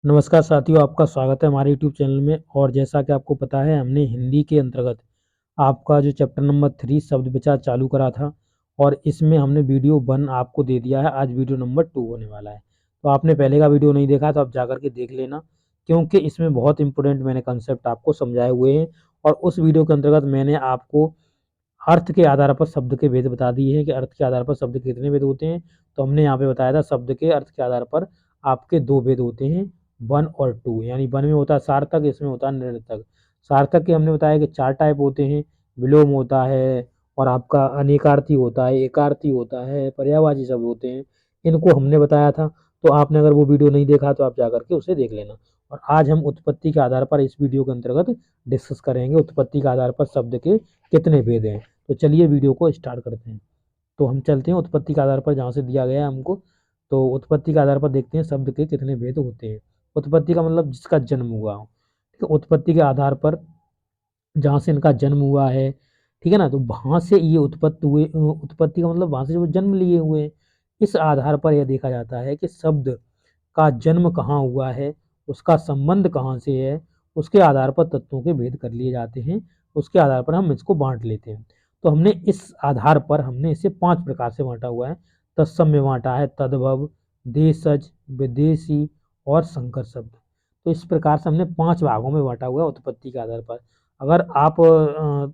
नमस्कार साथियों, आपका स्वागत है हमारे यूट्यूब चैनल में। और जैसा कि आपको पता है, हमने हिंदी के अंतर्गत आपका जो चैप्टर नंबर 3 शब्द विचार चालू करा था और इसमें हमने वीडियो 1 आपको दे दिया है। आज वीडियो नंबर 2 होने वाला है। तो आपने पहले का वीडियो नहीं देखा तो आप जा कर के देख लेना, क्योंकि इसमें बहुत इंपॉर्टेंट मैंने कंसेप्ट आपको समझाए हुए हैं। और उस वीडियो के अंतर्गत मैंने आपको अर्थ के आधार पर शब्द के भेद बता दिए हैं कि अर्थ के आधार पर शब्द के कितने भेद होते हैं। तो हमने यहाँ पे बताया था शब्द के अर्थ के आधार पर आपके 2 भेद होते हैं, 1 और 2। यानी 1 में होता है सार्थक, इसमें होता है निरर्थक। सार्थक के हमने बताया कि 4 टाइप होते हैं, विलोम होता है और आपका अनेकार्थी होता है, एकार्थी होता है, पर्यायवाची शब्द होते हैं। इनको हमने बताया था। तो आपने अगर वो वीडियो नहीं देखा तो आप जा कर के उसे देख लेना। और आज हम उत्पत्ति के आधार पर इस वीडियो के अंतर्गत डिस्कस करेंगे उत्पत्ति के आधार पर शब्द के कितने भेद हैं। तो चलिए वीडियो को स्टार्ट करते हैं। तो हम चलते हैं उत्पत्ति के आधार पर जहाँ से दिया गया है हमको। तो उत्पत्ति के आधार पर देखते हैं शब्द के कितने भेद होते हैं। उत्पत्ति का मतलब जिसका जन्म हुआ हो। ठीक है, उत्पत्ति के आधार पर जहाँ से इनका जन्म हुआ है, ठीक है ना, तो वहाँ से ये उत्पत्ति हुए। उत्पत्ति का मतलब वहाँ से जो जन्म लिए हुए हैं। इस आधार पर यह देखा जाता है कि शब्द का जन्म कहाँ हुआ है, उसका संबंध कहाँ से है। उसके आधार पर तत्वों के भेद कर लिए जाते हैं। उसके आधार पर हम इसको बांट लेते हैं। तो हमने इस आधार पर हमने इसे 5 प्रकार से बांटा हुआ है। तत्सम में बांटा है, तद्भव, देशज, विदेशी और संकर शब्द। तो इस प्रकार से हमने 5 भागों में बांटा हुआ है उत्पत्ति के आधार पर। अगर आप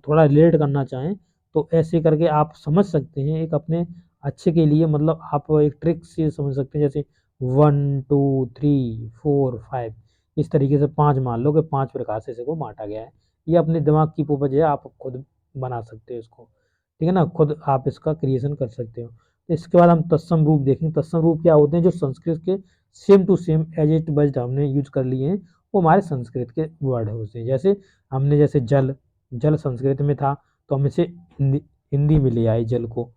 थोड़ा रिलेट करना चाहें तो ऐसे करके आप समझ सकते हैं, एक अपने अच्छे के लिए, मतलब आप एक ट्रिक से समझ सकते हैं। जैसे 1 2 3 4 5, इस तरीके से 5 मान लो कि 5 प्रकार से इसको बांटा गया है। ये अपने दिमाग की उपज है, आप खुद बना सकते हो इसको। ठीक है ना, खुद आप इसका क्रिएशन कर सकते हो। तो इसके बाद हम तत्सम रूप देखेंगे। तत्सम रूप क्या होते हैं? जो संस्कृत के same to same as it was हमने यूज कर लिए हैं, वो हमारे संस्कृत के वर्ड होते हैं। जैसे हमने जैसे जल, जल संस्कृत में था तो हम इसे हिंदी हिंदी में ले आए जल को।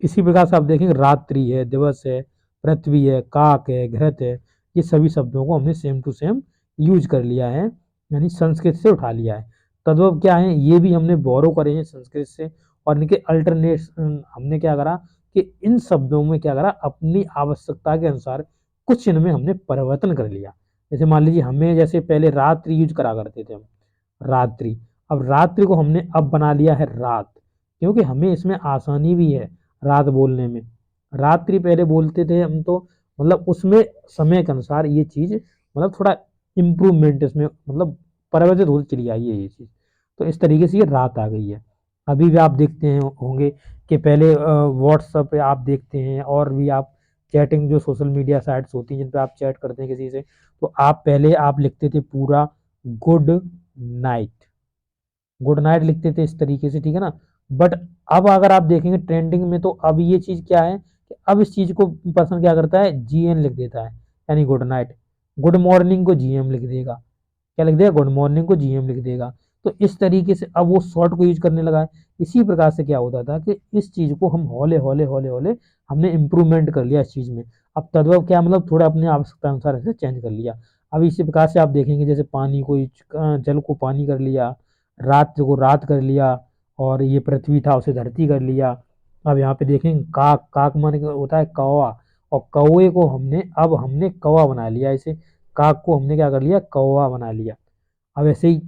इसी प्रकार से आप देखेंगे रात्रि है, दिवस है, पृथ्वी है, काक है, घृत है। ये सभी शब्दों को हमने सेम टू सेम यूज कर लिया है, यानी संस्कृत से उठा लिया है। तद्भव क्या है? ये भी हमने बोरो करे हैं संस्कृत से। और इनके अल्टरनेट हमने क्या करा कि इन शब्दों में क्या करा, अपनी आवश्यकता के अनुसार कुछ इनमें हमने परिवर्तन कर लिया। जैसे मान लीजिए हमें जैसे पहले रात्रि यूज करा करते थे हम, रात्रि। अब रात्रि को हमने अब बना लिया है रात, क्योंकि हमें इसमें आसानी भी है रात बोलने में। रात्रि पहले बोलते थे हम, तो मतलब उसमें समय के अनुसार ये चीज़, मतलब थोड़ा इम्प्रूवमेंट इसमें, मतलब परिवर्तित होती चली आई है ये चीज़। तो इस तरीके से ये रात आ गई है। अभी भी आप देखते हैं होंगे कि पहले व्हाट्सएप पे आप देखते हैं, और भी आप चैटिंग जो सोशल मीडिया साइट्स होती हैं जिन पे आप चैट करते हैं किसी से, तो आप पहले आप लिखते थे पूरा गुड नाइट, गुड नाइट लिखते थे इस तरीके से, ठीक है ना। बट अब अगर आप देखेंगे ट्रेंडिंग में, तो अब ये चीज़ क्या है कि अब इस चीज़ को पर्सन क्या करता है, जीएन लिख देता है, यानी गुड नाइट। गुड मॉर्निंग को जीएम लिख देगा। क्या लिख देगा? गुड मॉर्निंग को जीएम लिख देगा। तो इस तरीके से अब वो शॉर्ट को यूज करने लगा है। इसी प्रकार से क्या होता था कि इस चीज़ को हम हौले हौले हौले हौले हमने इम्प्रूवमेंट कर लिया इस चीज़ में। अब तद्भव क्या, मतलब थोड़ा अपने आवश्यकता अनुसार इसे चेंज कर लिया। अब इसी प्रकार से आप देखेंगे जैसे पानी को जल को पानी कर लिया, रात को रात कर लिया, और ये पृथ्वी था उसे धरती कर लिया। अब यहाँ पे देखेंगे काक, काक माने होता है कौवा, और कौवे को हमने कौवा बना लिया इसे। काक को हमने क्या कर लिया, कौवा बना लिया। अब ऐसे ही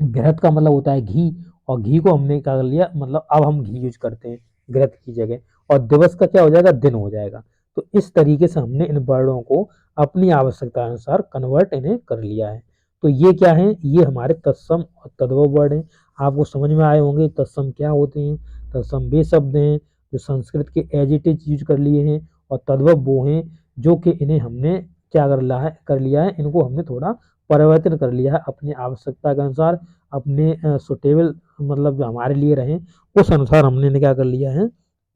घृत का मतलब होता है घी, और घी को हमने क्या कर लिया, मतलब अब हम घी यूज करते हैं घृत की जगह। और दिवस का क्या हो जाएगा, दिन हो जाएगा। तो इस तरीके से हमने इन वर्डों को अपनी आवश्यकता अनुसार कन्वर्ट इन्हें कर लिया है। तो ये क्या है, ये हमारे तत्सम और तद्भव वर्ड हैं। आपको समझ में आए होंगे तत्सम क्या होते हैं। तत्सम वे शब्द हैं जो संस्कृत के एज इट इज यूज कर लिए हैं, और तद्भव वो हैं जो कि इन्हें हमने क्या कर लिया है, इनको हमने थोड़ा परिवर्तन कर लिया है अपनी आवश्यकता के अनुसार, अपने सुटेबल, मतलब जो हमारे लिए रहें उस अनुसार हमने इन्हें क्या कर लिया है,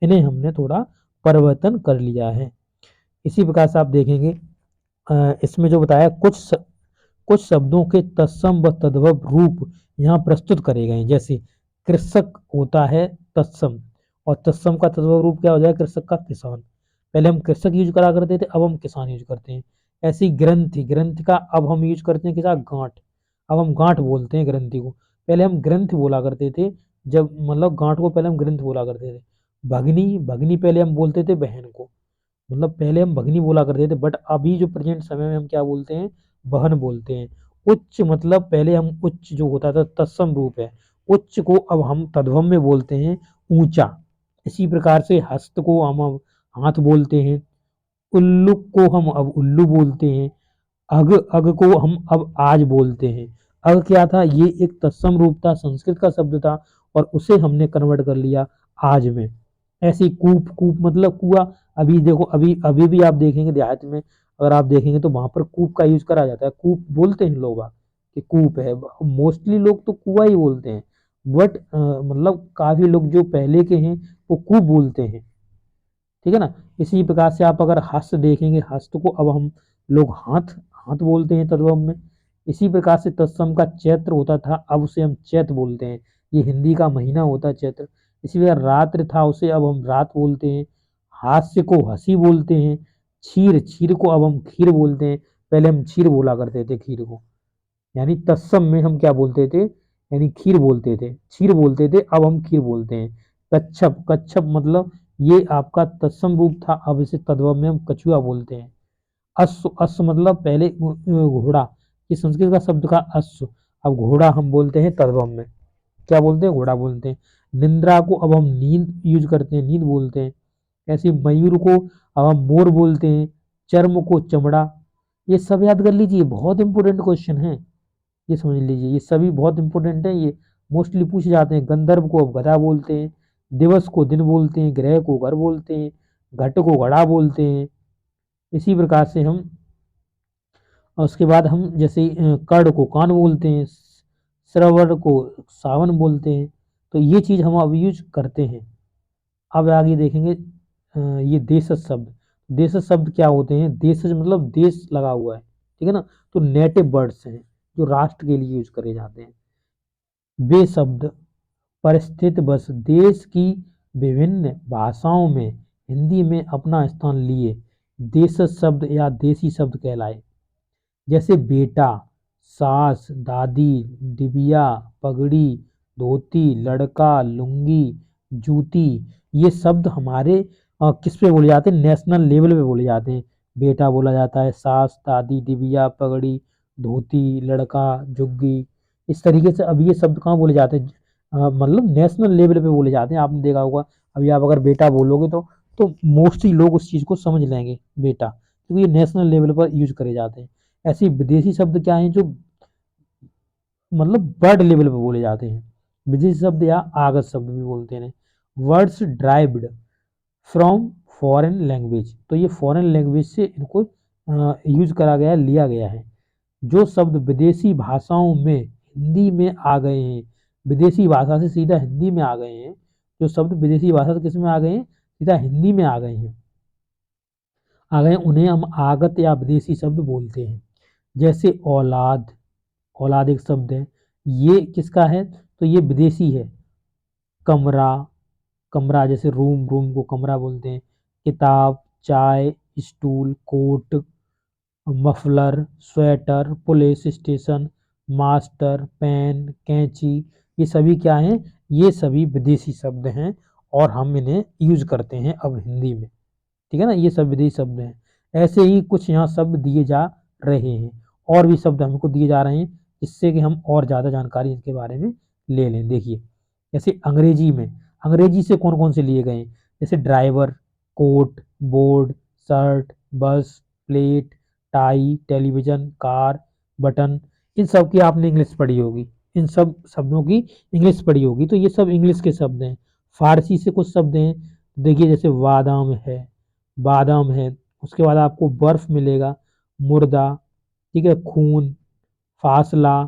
इन्हें हमने थोड़ा परिवर्तन कर लिया है। इसी प्रकार से आप देखेंगे इसमें जो बताया कुछ शब्दों के तत्सम व तद्भव रूप यहाँ प्रस्तुत करे गए हैं। जैसे कृषक होता है तत्सम, और तत्सम का तद्भव रूप क्या हो जाएगा, कृषक का किसान। पहले हम कृषक यूज करा करते थे, अब हम किसान यूज करते हैं। ऐसे ही ग्रंथि, ग्रंथ का अब हम यूज करते हैं किसा, गांठ। अब हम गांठ बोलते हैं ग्रंथि को। पहले हम ग्रंथ बोला करते थे, जब मतलब गांठ को पहले हम ग्रंथ बोला करते थे। भगनी, भगनी पहले हम बोलते थे बहन को। मतलब पहले हम भगनी बोला करते थे, बट अभी जो प्रेजेंट समय में हम क्या बोलते हैं, बहन बोलते हैं। उच्च मतलब पहले हम उच्च जो होता था तत्सम रूप है, उच्च को अब हम तद्भव में बोलते हैं ऊंचा। इसी प्रकार से हस्त को हम अब हाथ बोलते हैं, उल्लुक को हम अब उल्लू बोलते हैं, अग अग को हम अब आज बोलते हैं। अग क्या था, ये एक तत्सम रूप था, संस्कृत का शब्द था, और उसे हमने कन्वर्ट कर लिया आज में। ऐसे ही कूप, कूप मतलब कुआ। अभी देखो, अभी अभी भी आप देखेंगे देहात में, अगर आप देखेंगे तो वहां पर कूप का यूज करा जाता है, कूप बोलते हैं लोग कि कूप है। मोस्टली लोग तो कुआ ही बोलते हैं, बट मतलब काफी लोग जो पहले के हैं वो कूप बोलते हैं। ठीक है ना। इसी प्रकार से आप अगर हस्त देखेंगे, हस्त को अब हम लोग हाथ हाथ बोलते हैं तद्भव में। इसी प्रकार से तत्सम का चैत्र होता था, अब उसे हम चैत बोलते हैं। ये हिंदी का महीना होता है चैत्र। इसी प्रकार रात्र था, उसे अब हम रात बोलते हैं। हास्य को हंसी बोलते हैं। क्षीर, क्षीर को अब हम खीर बोलते हैं। पहले हम क्षीर बोला करते थे खीर को, यानी तत्सम में हम क्या बोलते थे, यानी खीर बोलते थे, क्षीर बोलते थे, अब हम खीर बोलते हैं। कच्छप, कच्छप मतलब ये आपका तत्सम रूप था, अब इसे तद्भव में हम कछुआ बोलते हैं। अश्व, अश्व मतलब पहले घोड़ा, ये संस्कृत का शब्द का अश्व, अब घोड़ा हम बोलते हैं तद्भव में, क्या बोलते हैं, घोड़ा बोलते हैं। निंद्रा को अब हम नींद यूज करते हैं, नींद बोलते हैं। ऐसे मयूर को अब हम मोर बोलते हैं। चर्म को चमड़ा। ये सब याद कर लीजिए, बहुत इंपॉर्टेंट क्वेश्चन है, ये समझ लीजिए, ये सभी बहुत इंपॉर्टेंट है, ये मोस्टली पूछे जाते हैं। गंधर्व को अब गधा बोलते हैं। दिवस को दिन बोलते हैं। ग्रह को घर बोलते हैं। घट को घड़ा बोलते हैं। इसी प्रकार से हम, और उसके बाद हम जैसे कर्ण को कान बोलते हैं, श्रवण को सावन बोलते हैं। तो ये चीज हम अब यूज करते हैं। अब आगे देखेंगे ये देशज शब्द। देशज शब्द क्या होते हैं, देशज मतलब देश लगा हुआ है, ठीक है ना। तो नेटिव वर्ड्स हैं जो राष्ट्र के लिए यूज करे जाते हैं। वे शब्द परिस्थित बस देश की विभिन्न भाषाओं में हिंदी में अपना स्थान लिए देशज शब्द या देसी शब्द कहलाए। जैसे बेटा, सास, दादी, डिबिया, पगड़ी, धोती, लड़का, लुंगी, जूती, ये शब्द हमारे किस पे बोले जाते हैं, नेशनल लेवल पे बोले जाते हैं। बेटा बोला जाता है, सास, दादी, डिबिया, पगड़ी, धोती, लड़का, झुग्गी। इस तरीके से अब ये शब्द कहाँ बोले जाते हैं, मतलब नेशनल लेवल पे बोले जाते हैं। आपने देखा होगा, अभी आप अगर बेटा बोलोगे तो मोस्टली लोग उस चीज़ को समझ लेंगे, बेटा, क्योंकि ये नेशनल लेवल पर यूज करे जाते हैं। ऐसे विदेशी शब्द क्या हैं जो मतलब वर्ड लेवल पे बोले जाते हैं। विदेशी शब्द या आगत शब्द भी बोलते हैं। Words derived from foreign language, तो ये फॉरेन लैंग्वेज से इनको यूज करा गया, लिया गया है। जो शब्द विदेशी भाषाओं में हिंदी में आ गए हैं, विदेशी भाषा से सीधा हिंदी में आ गए हैं, जो शब्द विदेशी भाषा से किस में आ गए हैं, सीधा हिंदी में आ गए हैं, उन्हें हम आगत या विदेशी शब्द बोलते हैं। जैसे औलाद, औलाद एक शब्द है, ये किसका है, तो ये विदेशी है। कमरा, कमरा जैसे रूम, रूम को कमरा बोलते हैं। किताब, चाय, stool, coat, muffler, sweater, police station, master, pen, कैंची, ये सभी क्या हैं, ये सभी विदेशी शब्द हैं, और हम इन्हें यूज करते हैं अब हिंदी में। ठीक है ना, ये सब विदेशी शब्द हैं। ऐसे ही कुछ यहाँ शब्द दिए जा रहे हैं, और भी शब्द हमको दिए जा रहे हैं, जिससे कि हम और ज़्यादा जानकारी इसके बारे में ले लें। देखिए, जैसे अंग्रेजी में, अंग्रेजी से कौन कौन से लिए गए हैं, जैसे driver, coat, board, shirt, bus, plate, tie, television, car, button, इन सब की आपने इंग्लिश पढ़ी होगी, इन सब शब्दों की इंग्लिश पढ़ी होगी, तो ये सब इंग्लिश के शब्द हैं। फारसी से कुछ शब्द हैं, देखिए जैसे बादाम है, बादाम है, उसके बाद आपको बर्फ मिलेगा, मुर्दा, ठीक है, खून, फासला,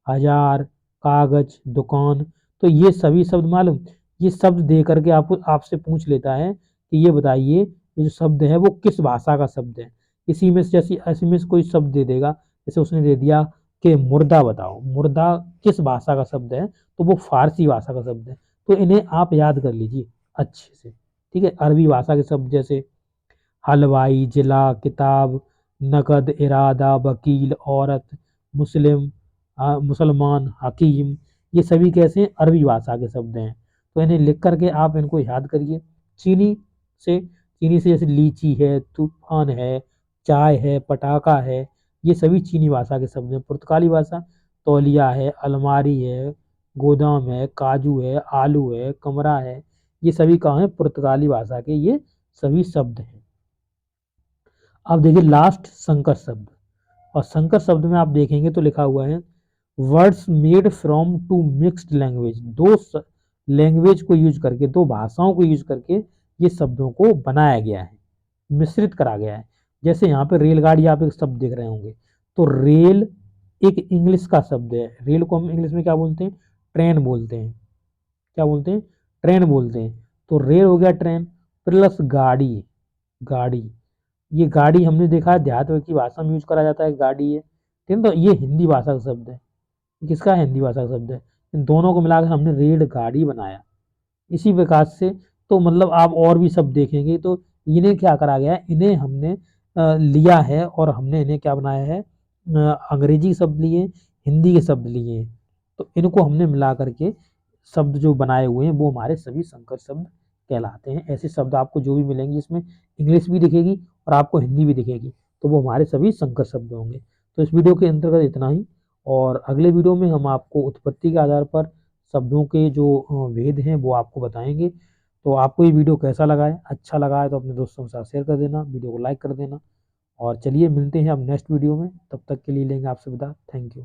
हजार, कागज, दुकान। तो ये सभी शब्द मालूम, ये शब्द दे करके आपको आपसे पूछ लेता है कि ये बताइए ये जो शब्द है वो किस भाषा का शब्द है। इसी में से जैसे ऐसे में से कोई शब्द दे देगा, जैसे उसने दे दिया कि मुर्दा बताओ, मुर्दा किस भाषा का शब्द है, तो वो फारसी भाषा का शब्द है। तो इन्हें आप याद कर लीजिए अच्छे से। ठीक है, अरबी भाषा के शब्द जैसे हलवाई, जिला, किताब, नकद, इरादा, वकील, औरत, मुस्लिम, मुसलमान, हकीम, ये सभी कैसे अरबी भाषा के शब्द हैं। तो इन्हें लिख करके आप इनको याद करिए। चीनी से चीनी से जैसे लीची है, तूफान है, चाय है, पटाखा है, ये सभी चीनी भाषा के शब्द हैं। पुर्तगाली भाषा तौलिया है, अलमारी है, गोदाम है, काजू है, आलू है, कमरा है, ये सभी कहाँ हैं? पुर्तगाली भाषा के ये सभी शब्द हैं। अब देखिए लास्ट संकर शब्द, और संकर शब्द में आप देखेंगे तो लिखा हुआ है words made from two mixed language, दो लैंग्वेज को यूज करके, दो भाषाओं को यूज करके ये शब्दों को बनाया गया है, मिश्रित करा गया है। जैसे यहाँ पे रेलगाड़ी आप एक शब्द देख रहे होंगे, तो रेल एक इंग्लिश का शब्द है। रेल को हम इंग्लिश में क्या बोलते हैं? ट्रेन बोलते हैं। क्या बोलते हैं? ट्रेन बोलते हैं। तो रेल हो गया ट्रेन, प्लस गाड़ी, गाड़ी, ये गाड़ी हमने देखा है देहात की भाषा में यूज करा जाता है, गाड़ी है, ठीक है। तो ये हिंदी भाषा का शब्द है, किसका है? हिंदी भाषा का शब्द है। इन दोनों को मिलाकर हमने रेलगाड़ी बनाया। इसी प्रकार से तो मतलब आप और भी शब्द देखेंगे तो इन्हें क्या करा गया है, इन्हें हमने लिया है और हमने इन्हें क्या बनाया है, अंग्रेजी शब्द लिए, हिंदी के शब्द लिए हैं। तो इनको हमने मिला करके शब्द जो बनाए हुए हैं वो हमारे सभी संकर शब्द कहलाते हैं। ऐसे शब्द आपको जो भी मिलेंगे जिसमें इंग्लिश भी दिखेगी और आपको हिंदी भी दिखेगी, तो वो हमारे सभी संकर शब्द होंगे। तो इस वीडियो के अंतर्गत इतना ही, और अगले वीडियो में हम आपको उत्पत्ति के आधार पर शब्दों के जो भेद हैं वो आपको बताएंगे। तो आपको ये वीडियो कैसा लगा है? अच्छा लगा है तो अपने दोस्तों के साथ शेयर कर देना, वीडियो को लाइक कर देना। और चलिए मिलते हैं अब नेक्स्ट वीडियो में, तब तक के लिए लेंगे आपसे विदा। Thank you.